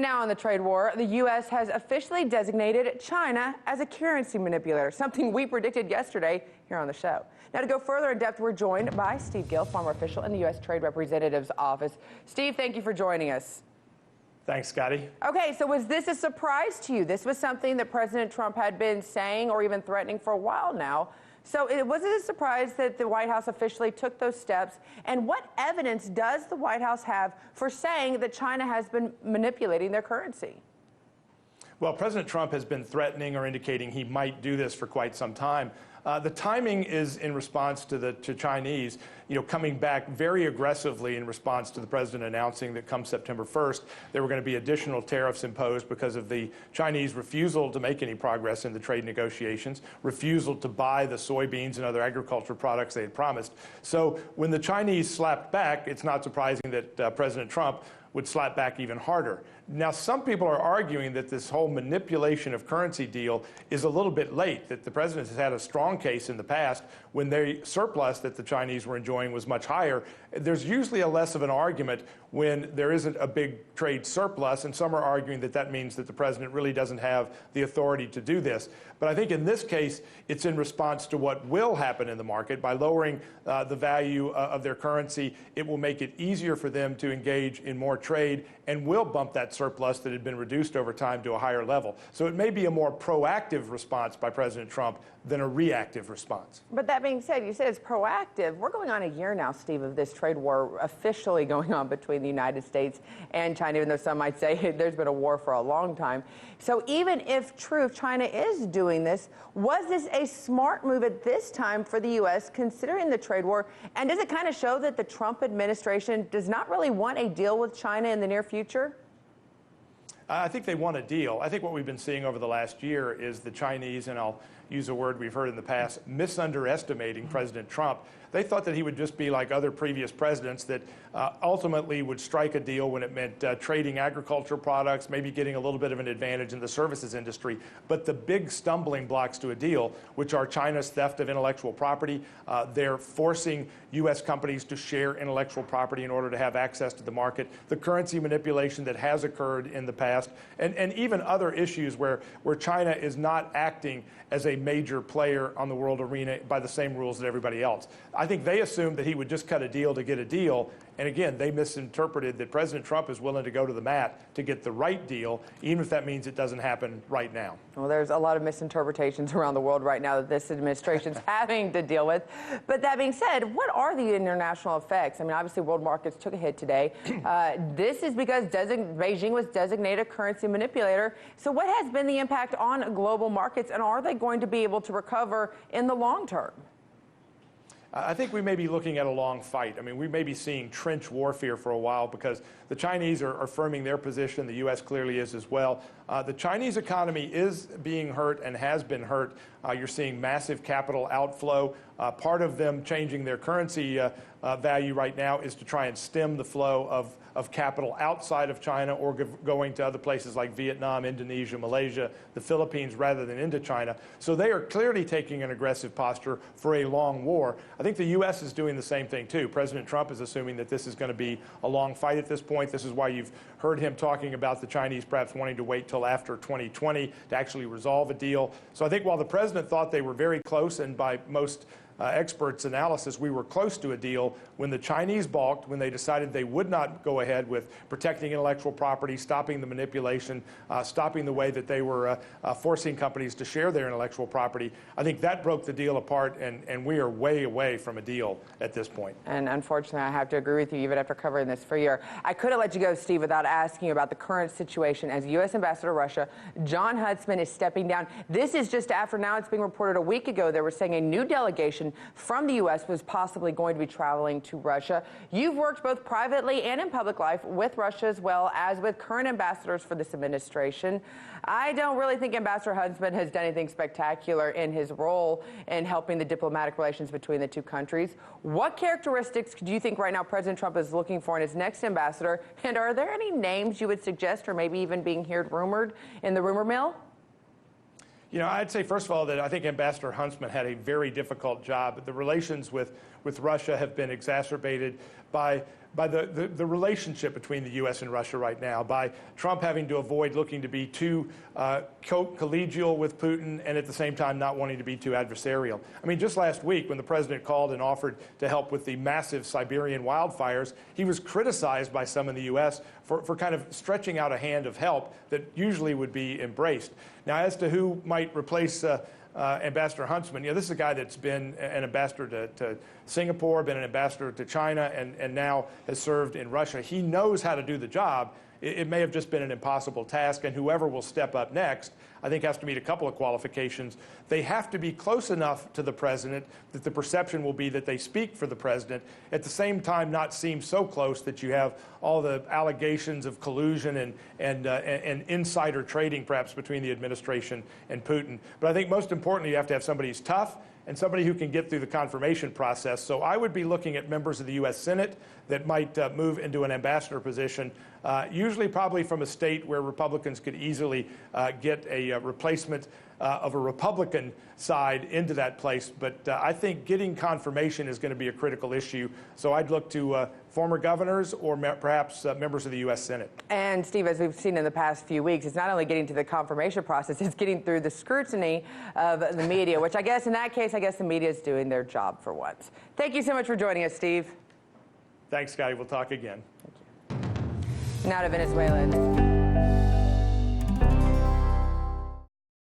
now on the trade war, the U.S. has officially designated China as a currency manipulator, something we predicted yesterday here on the show. Now, to go further in depth, we're joined by Steve Gill, former official in the U.S. Trade Representative's office. Steve, thank you for joining us. Thanks, Scotty. Okay, so was this a surprise to you? This was something that President Trump had been saying or even threatening for a while now. So was it a surprise that the White House officially took those steps? And what evidence does the White House have for saying that China has been manipulating their currency? Well, President Trump has been threatening or indicating he might do this for quite some time. The timing is in response to the Chinese, coming back very aggressively in response to the president announcing that come September 1st, there were going to be additional tariffs imposed because of the Chinese refusal to make any progress in the trade negotiations, refusal to buy the soybeans and other agricultural products they had promised. So when the Chinese slapped back, it's not surprising that President Trump would slap back even harder. Now, some people are arguing that this whole manipulation of currency deal is a little bit late, that the president has had a strong case in the past when the surplus that the Chinese were enjoying was much higher. There's usually a less of an argument when there isn't a big trade surplus, and some are arguing that that means that the president really doesn't have the authority to do this. But I think in this case, it's in response to what will happen in the market. By lowering the value of their currency, it will make it easier for them to engage in more trade and will bump that surplus that had been reduced over time to a higher level. So it may be a more proactive response by President Trump than a reactive response. But that being said, you said it's proactive. We're going on a year now, Steve, of this trade war officially going on between the United States and China, even though some might say there's been a war for a long time. So even if true, if China is doing this, was this a smart move at this time for the U.S. considering the trade war? And does it kind of show that the Trump administration does not really want a deal with China in the near future? I think they want a deal. I think what we've been seeing over the last year is the Chinese, and I'll use a word we've heard in the past, misunderestimating President Trump. They thought that he would just be like other previous presidents that ultimately would strike a deal when it meant trading agricultural products, maybe getting a little bit of an advantage in the services industry. But the big stumbling blocks to a deal, which are China's theft of intellectual property, they're forcing U.S. companies to share intellectual property in order to have access to the market, the currency manipulation that has occurred in the past, and even other issues where China is not acting as a major player on the world arena by the same rules that everybody else. I think they assumed that he would just cut a deal to get a deal. And again, they misinterpreted that President Trump is willing to go to the mat to get the right deal, even if that means it doesn't happen right now. Well, there's a lot of misinterpretations around the world right now that this administration's having to deal with. But that being said, what are the international effects? I mean, obviously, world markets took a hit today. This is because Beijing was designated a currency manipulator. So what has been the impact on global markets, and are they going to be able to recover in the long term? I think we may be looking at a long fight. I mean, we may be seeing trench warfare for a while because the Chinese are firming their position. The U.S. clearly is as well. The Chinese economy is being hurt and has been hurt. You're seeing massive capital outflow. Part of them changing their currency value right now is to try and stem the flow of capital outside of China or going to other places like Vietnam, Indonesia, Malaysia, the Philippines, rather than into China. So they are clearly taking an aggressive posture for a long war. I think the U.S. is doing the same thing, too. President Trump is assuming that this is going to be a long fight at this point. This is why you've heard him talking about the Chinese perhaps wanting to wait till after 2020 to actually resolve a deal. So I think while the president thought they were very close, and by most experts' analysis, we were close to a deal, when the Chinese balked, when they decided they would not go ahead with protecting intellectual property, stopping the manipulation, stopping the way that they were forcing companies to share their intellectual property. I think that broke the deal apart, and we are way away from a deal at this point. And unfortunately, I have to agree with you, even after covering this for a year. I couldn't let you go, Steve, without asking you about the current situation as U.S. Ambassador to Russia. John Huntsman is stepping down. This is just after, now it's being reported a week ago, they were saying a new delegation from the U.S. was possibly going to be traveling to Russia. You've worked both privately and in public life with Russia, as well as with current ambassadors for this administration. I don't really think Ambassador Huntsman has done anything spectacular in his role in helping the diplomatic relations between the two countries. What characteristics do you think right now President Trump is looking for in his next ambassador? And are there any names you would suggest, or maybe even being heard rumored in the rumor mill? I'd say, first of all, that I think Ambassador Huntsman had a very difficult job. The relations with with Russia have been exacerbated by the relationship between the U.S. and Russia right now, by Trump having to avoid looking to be too collegial with Putin and at the same time not wanting to be too adversarial. I mean, just last week when the president called and offered to help with the massive Siberian wildfires, he was criticized by some in the U.S. for kind of stretching out a hand of help that usually would be embraced. Now, as to who might replace Ambassador Huntsman, this is a guy that's been an ambassador to Singapore, been an ambassador to China, and now has served in Russia. He knows how to do the job. It may have just been an impossible task, and whoever will step up next, I think, has to meet a couple of qualifications. They have to be close enough to the president that the perception will be that they speak for the president, at the same time not seem so close that you have all the allegations of collusion and insider trading, perhaps, between the administration and Putin. But I think most importantly, you have to have somebody who's tough and somebody who can get through the confirmation process. So I would be looking at members of the U.S. Senate that might move into an ambassador position, usually probably from a state where Republicans could easily get a replacement of a Republican side into that place. But I think getting confirmation is going to be a critical issue. So I'd look to former governors or perhaps members of the U.S. Senate. And Steve, as we've seen in the past few weeks, it's not only getting to the confirmation process, it's getting through the scrutiny of the media, which I guess in that case, I guess the media is doing their job for once. Thank you so much for joining us, Steve. Thanks, Scotty. We'll talk again. Now to Venezuela.